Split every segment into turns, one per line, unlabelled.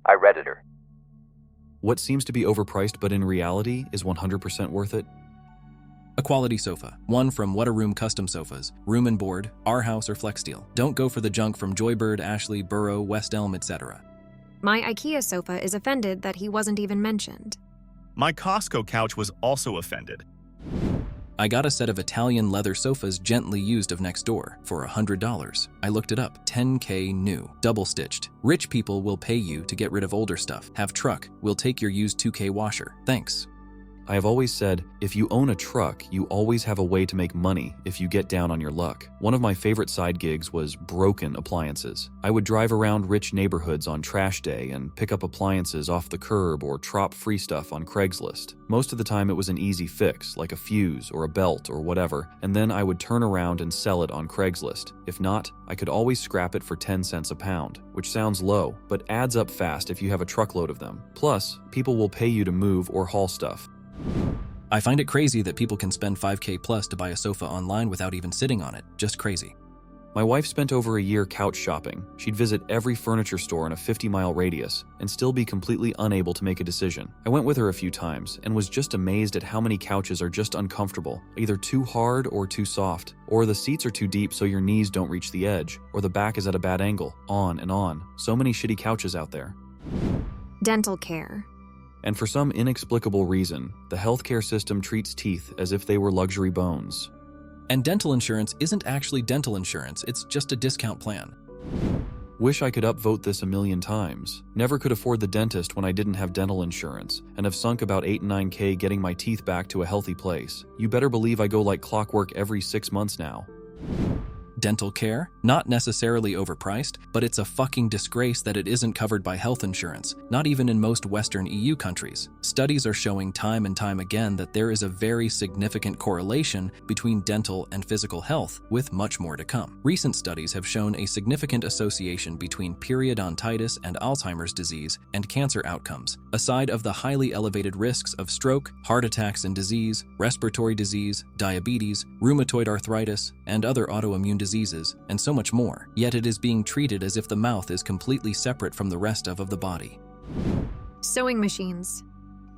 I Redditor.
What seems to be overpriced but in reality is 100% worth it?
A quality sofa. One from What a Room Custom Sofas. Room and board, our house or Flexsteel. Don't go for the junk from Joybird, Ashley, Burrow, West Elm, etc.
My IKEA sofa is offended that he wasn't even mentioned.
My Costco couch was also offended.
I got a set of Italian leather sofas gently used of next door for $100. I looked it up. $10K new, double stitched. Rich people will pay you to get rid of older stuff. Have truck, we'll take your used 2K washer. Thanks.
I have always said, if you own a truck, you always have a way to make money if you get down on your luck. One of my favorite side gigs was broken appliances. I would drive around rich neighborhoods on trash day and pick up appliances off the curb or trop free stuff on Craigslist. Most of the time it was an easy fix, like a fuse or a belt or whatever, and then I would turn around and sell it on Craigslist. If not, I could always scrap it for 10 cents a pound, which sounds low, but adds up fast if you have a truckload of them. Plus, people will pay you to move or haul stuff.
I find it crazy that people can spend $5K plus to buy a sofa online without even sitting on it. Just crazy.
My wife spent over a year couch shopping. She'd visit every furniture store in a 50-mile radius and still be completely unable to make a decision. I went with her a few times and was just amazed at how many couches are just uncomfortable, either too hard or too soft, or the seats are too deep so your knees don't reach the edge, or the back is at a bad angle, on and on. So many shitty couches out there.
Dental care.
And for some inexplicable reason, the healthcare system treats teeth as if they were luxury bones.
And dental insurance isn't actually dental insurance, it's just a discount plan.
Wish I could upvote this a million times. Never could afford the dentist when I didn't have dental insurance, and have sunk about 8 and 9K getting my teeth back to a healthy place. You better believe I go like clockwork every 6 months now.
Dental care? Not necessarily overpriced, but it's a fucking disgrace that it isn't covered by health insurance, not even in most Western EU countries. Studies are showing time and time again that there is a very significant correlation between dental and physical health, with much more to come. Recent studies have shown a significant association between periodontitis and Alzheimer's disease and cancer outcomes, aside of the highly elevated risks of stroke, heart attacks and disease, respiratory disease, diabetes, rheumatoid arthritis, and other autoimmune diseases, and so much more. Yet it is being treated as if the mouth is completely separate from the rest of the body.
Sewing machines.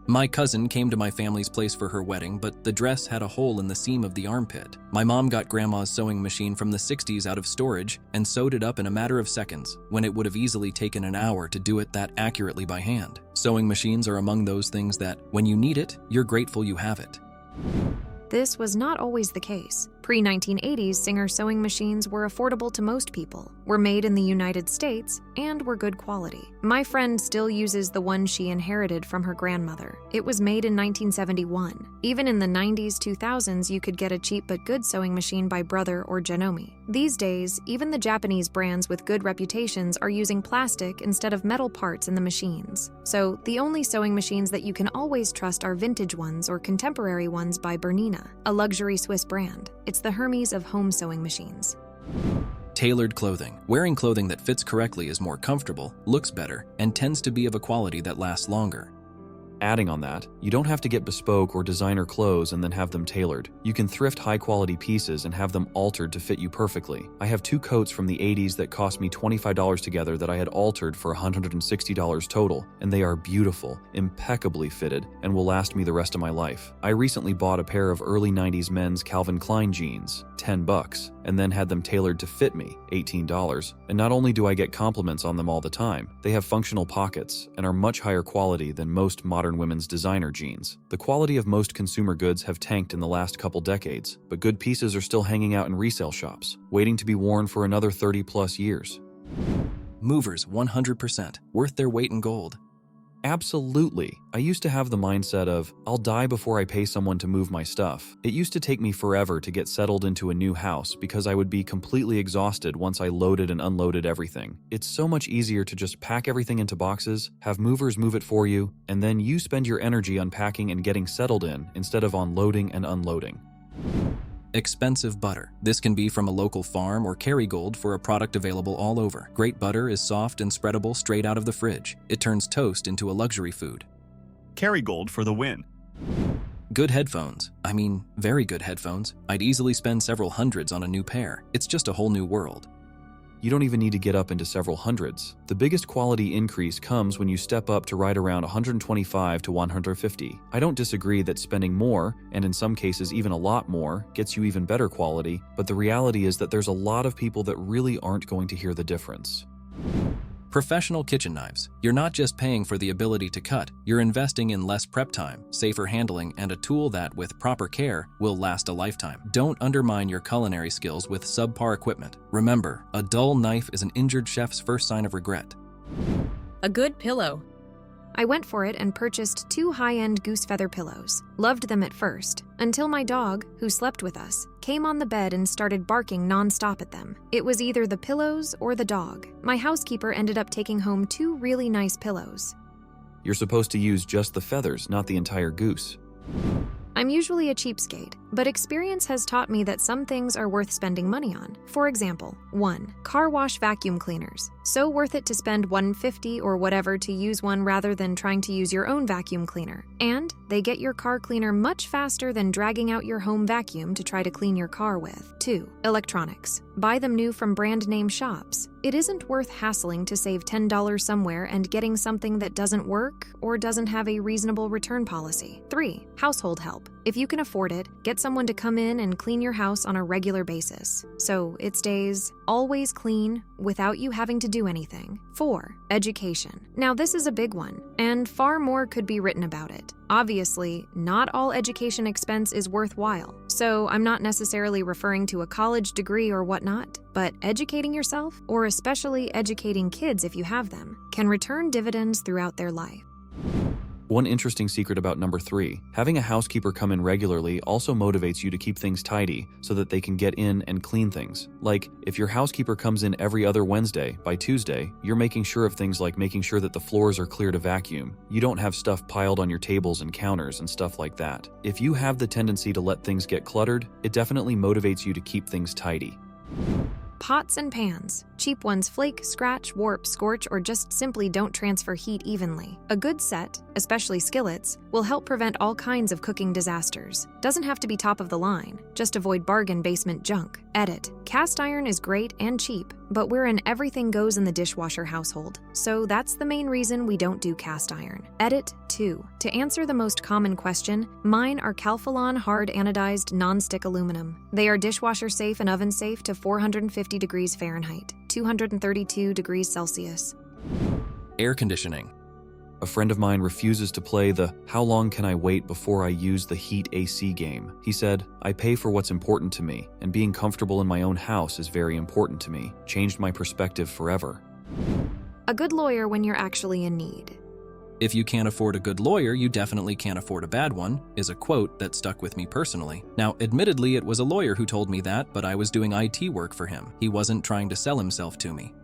My cousin came to my family's place for her wedding, but the dress had a hole in the seam of the armpit. My mom got grandma's sewing machine from the 60s out of storage and sewed it up in a matter of seconds, when it would have easily taken an hour to do it that accurately by hand. Sewing machines are among those things that, when you need it, you're grateful you have it.
This was not always the case. Pre-1980s Singer sewing machines were affordable to most people, were made in the United States, and were good quality. My friend still uses the one she inherited from her grandmother. It was made in 1971. Even in the 90s, 2000s, you could get a cheap but good sewing machine by Brother or Janome. These days, even the Japanese brands with good reputations are using plastic instead of metal parts in the machines. So, the only sewing machines that you can always trust are vintage ones or contemporary ones by Bernina, a luxury Swiss brand. It's the Hermes of home sewing machines.
Tailored clothing. Wearing clothing that fits correctly is more comfortable, looks better, and tends to be of a quality that lasts longer.
Adding on that, you don't have to get bespoke or designer clothes and then have them tailored. You can thrift high-quality pieces and have them altered to fit you perfectly. I have 2 coats from the 80s that cost me $25 together that I had altered for $160 total, and they are beautiful, impeccably fitted, and will last me the rest of my life. I recently bought a pair of early 90s men's Calvin Klein jeans, $10, and then had them tailored to fit me, $18. And not only do I get compliments on them all the time, they have functional pockets and are much higher quality than most modern women's designer jeans. The quality of most consumer goods have tanked in the last couple decades, but good pieces are still hanging out in resale shops, waiting to be worn for another 30+ years.
Movers, 100%, worth their weight in gold.
Absolutely. I used to have the mindset of, I'll die before I pay someone to move my stuff. It used to take me forever to get settled into a new house because I would be completely exhausted once I loaded and unloaded everything. It's so much easier to just pack everything into boxes, have movers move it for you, and then you spend your energy unpacking and getting settled in instead of on loading and unloading.
Expensive butter. This can be from a local farm or Kerrygold for a product available all over. Great butter is soft and spreadable straight out of the fridge. It turns toast into a luxury food.
Kerrygold for the win.
Good headphones. I mean, very good headphones. I'd easily spend several hundreds on a new pair. It's just a whole new world.
You don't even need to get up into several hundreds. The biggest quality increase comes when you step up to right around 125 to 150. I don't disagree that spending more, and in some cases even a lot more, gets you even better quality, but the reality is that there's a lot of people that really aren't going to hear the difference.
Professional kitchen knives. You're not just paying for the ability to cut, you're investing in less prep time, safer handling, and a tool that, with proper care, will last a lifetime. Don't undermine your culinary skills with subpar equipment. Remember, a dull knife is an injured chef's first sign of regret.
A good pillow.
I went for it and purchased 2 high-end goose feather pillows. Loved them at first, until my dog, who slept with us, came on the bed and started barking nonstop at them. It was either the pillows or the dog. My housekeeper ended up taking home 2 really nice pillows.
You're supposed to use just the feathers, not the entire goose.
I'm usually a cheapskate, but experience has taught me that some things are worth spending money on. For example, 1. Car wash vacuum cleaners. So worth it to spend $150 or whatever to use one rather than trying to use your own vacuum cleaner. And they get your car cleaner much faster than dragging out your home vacuum to try to clean your car with. 2. Electronics. Buy them new from brand name shops. It isn't worth hassling to save $10 somewhere and getting something that doesn't work or doesn't have a reasonable return policy. 3. Household help. If you can afford it, get someone to come in and clean your house on a regular basis, so it stays always clean without you having to do anything. 4. Education. Now this is a big one, and far more could be written about it. Obviously, not all education expense is worthwhile, so I'm not necessarily referring to a college degree or whatnot, but educating yourself, or especially educating kids if you have them, can return dividends throughout their life.
One interesting secret about number 3, having a housekeeper come in regularly also motivates you to keep things tidy so that they can get in and clean things. Like, if your housekeeper comes in every other Wednesday, by Tuesday, you're making sure of things like making sure that the floors are clear to vacuum. You don't have stuff piled on your tables and counters and stuff like that. If you have the tendency to let things get cluttered, it definitely motivates you to keep things tidy.
Pots and pans. Cheap ones flake, scratch, warp, scorch, or just simply don't transfer heat evenly. A good set, especially skillets, will help prevent all kinds of cooking disasters. Doesn't have to be top of the line, just avoid bargain basement junk. Edit. Cast iron is great and cheap, but we're an everything goes in the dishwasher household, so that's the main reason we don't do cast iron. Edit 2. To answer the most common question, mine are Calphalon hard anodized non-stick aluminum. They are dishwasher safe and oven safe to 450 degrees Fahrenheit, 232 degrees Celsius.
Air conditioning.
A friend of mine refuses to play the "how long can I wait before I use the heat AC" game. He said, "I pay for what's important to me, and being comfortable in my own house is very important to me." Changed my perspective forever.
A good lawyer when you're actually in need.
If you can't afford a good lawyer, you definitely can't afford a bad one, is a quote that stuck with me personally. Now, admittedly, it was a lawyer who told me that, but I was doing IT work for him. He wasn't trying to sell himself to me.